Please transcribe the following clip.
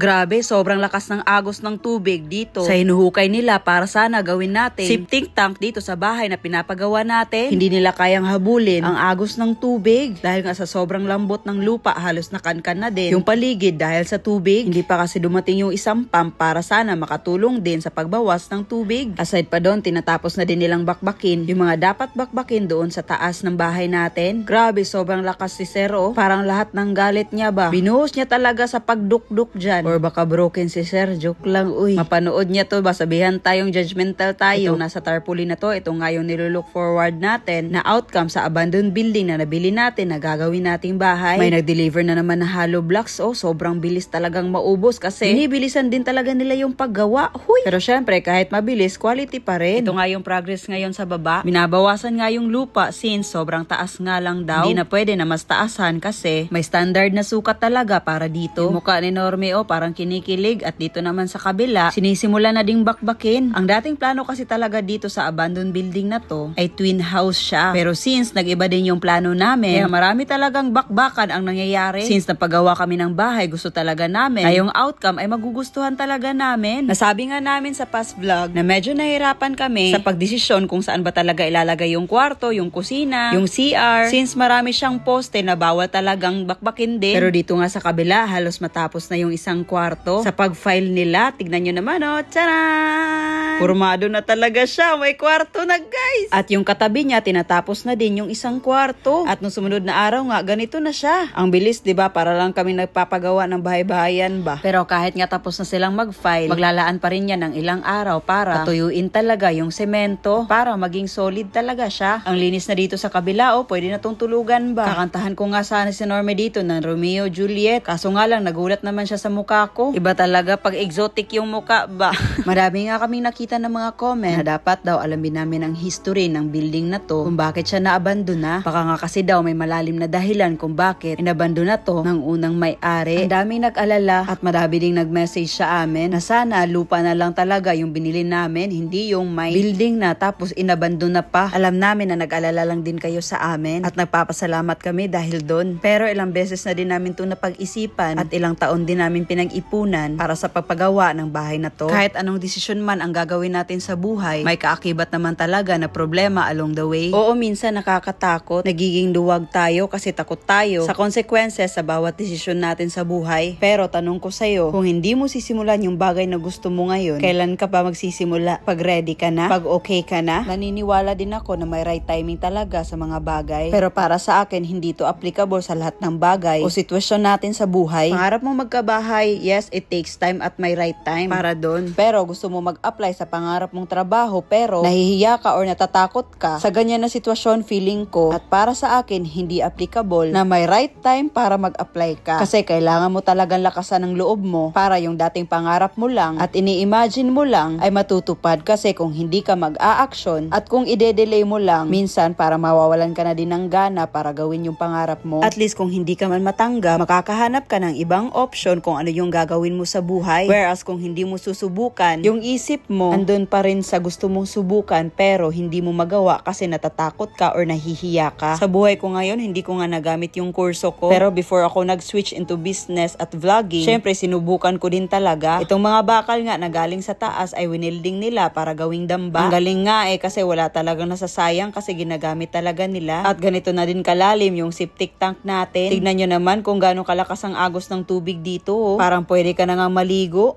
Grabe, sobrang lakas ng agos ng tubig dito sa hinuhukay nila para sana gawin natin septic tank dito sa bahay na pinapagawa natin. Hindi nila kayang habulin ang agos ng tubig dahil nga sa sobrang lambot ng lupa, halos nakankan na din yung paligid dahil sa tubig. Hindi pa kasi dumating yung isang pump para sana makatulong din sa pagbawas ng tubig. Aside pa doon, tinatapos na din nilang bakbakin yung mga dapat bakbakin doon sa taas ng bahay natin. Grabe, sobrang lakas si Sir, oh. Parang lahat ng galit niya ba binuhos niya talaga sa pagdukduk dyan. Or baka broken si Sir, joke lang, uy. Mapanood niya to ba, sabihan tayong judgmental tayo. Itong nasa tarpaulin na to, ito nga yung nilulook forward natin na outcome sa abandoned building na nabili natin na gagawin nating bahay. May nag-deliver na naman na hollow blocks, oh. Sobrang bilis talagang maubos kasi binibilisan din talaga nila yung paggawa, huy. Pero syempre, kahit mabilis, quality pa rin. Ito nga yung progress ngayon sa baba. Binabawasan nga yung lupa since sobrang taas nga lang daw. Hindi na pwede na mas taasan kasi may standard na sukat talaga para dito. Yung mukha ni Normie, oh, parang kinikilig, at dito naman sa kabila, sinisimula na ding bakbakin. Ang dating plano kasi talaga dito sa abandoned building na to ay twin house siya. Pero since nag-iba din yung plano namin, kaya marami talagang bakbakan ang nangyayari. Since napagawa kami ng bahay, gusto talaga namin na yung outcome ay magugustuhan talaga namin. Nasabi nga namin sa past vlog na medyo nahirapan kami sa pagdesisyon kung saan ba talaga ilalagay yung kwarto, yung kusina, yung CR. Since marami siyang poste na bawal talagang bakbakin din. Pero dito nga sa kabila, halos matapos na yung isang kwarto. Sa pag-file nila, tignan nyo naman, oh, tcharan! Formado na talaga siya, may kwarto na, guys! At yung katabi niya, tinatapos na din yung isang kwarto. At nung sumunod na araw nga, ganito na siya. Ang bilis, diba? Para lang kami nagpapagawa ng bahay-bahayan ba? Pero kahit nga tapos na silang mag-file, maglalaan pa rin yan ng ilang araw para patuyuin talaga yung semento para maging solid talaga siya. Ang linis na dito sa kabila, oh, pwede na tong tulugan ba? Kakantahan ko nga sana si Normie dito ng Romeo Juliet. Kaso nga lang, nagulat naman siya sa mukha ko. Iba talaga pag exotic yung mukha ba? Marami nga kaming nakita ng mga comment na dapat daw alamin namin ang history ng building na to, kung bakit siya naabandon na. Baka nga kasi daw may malalim na dahilan kung bakit inabandon na to ng unang may-ari. Ang daming nag-alala at madami ding nag-message sa amin na sana lupa na lang talaga yung binili namin, hindi yung may building na tapos inabandon na pa. Alam namin na nag-alala lang din kayo sa amin at nagpapasalamat kami dahil doon. Pero ilang beses na din namin ito napag-isipan at ilang taon din namin pinag-ipunan para sa pagpagawa ng bahay na to. Kahit anong desisyon man ang gagawin natin sa buhay, may kaakibat naman talaga na problema along the way. Oo, minsan nakakatakot, nagiging duwag tayo kasi takot tayo sa consequences sa bawat desisyon natin sa buhay. Pero tanong ko sa'yo, kung hindi mo sisimulan yung bagay na gusto mo ngayon, kailan ka pa magsisimula? Pag ready ka na? Pag okay ka na? Naniniwala din ako na may right timing talaga sa mga bagay. Pero para sa akin, hindi to applicable sa lahat ng bagay o sitwasyon natin sa buhay. Pangarap mo magkabahay, yes, it takes time at may right time para doon. Pero gusto mo mag-apply sa pangarap mong trabaho pero nahihiya ka or natatakot ka sa ganyan na sitwasyon, feeling ko at para sa akin, hindi applicable na may right time para mag-apply ka. Kasi kailangan mo talagang lakasan ng loob mo para yung dating pangarap mo lang at ini-imagine mo lang ay matutupad. Kasi kung hindi ka mag-a-action at kung ide-delay mo lang, minsan para mawawalan ka na din ng gana para gawin yung pangarap mo. At least kung hindi ka man matanggap, makakahanap ka ng ibang option kung ano yung gagawin mo sa buhay. Whereas kung hindi mo susubukan, yung isip mo andun pa rin sa gusto mong subukan pero hindi mo magawa kasi natatakot ka or nahihiya ka. Sa buhay ko ngayon, hindi ko nga nagamit yung kurso ko. Pero before ako nag-switch into business at vlogging, syempre sinubukan ko din talaga. Itong mga bakal nga na galing sa taas ay winilding nila para gawing damba. Ang galing nga kasi wala talagang nasasayang kasi ginagamit talaga nila. At ganito na din kalalim yung septic tank natin. Tignan nyo naman kung gaano kalakas ang agos ng tubig dito. Oh. Parang pwede ka na nga maligo.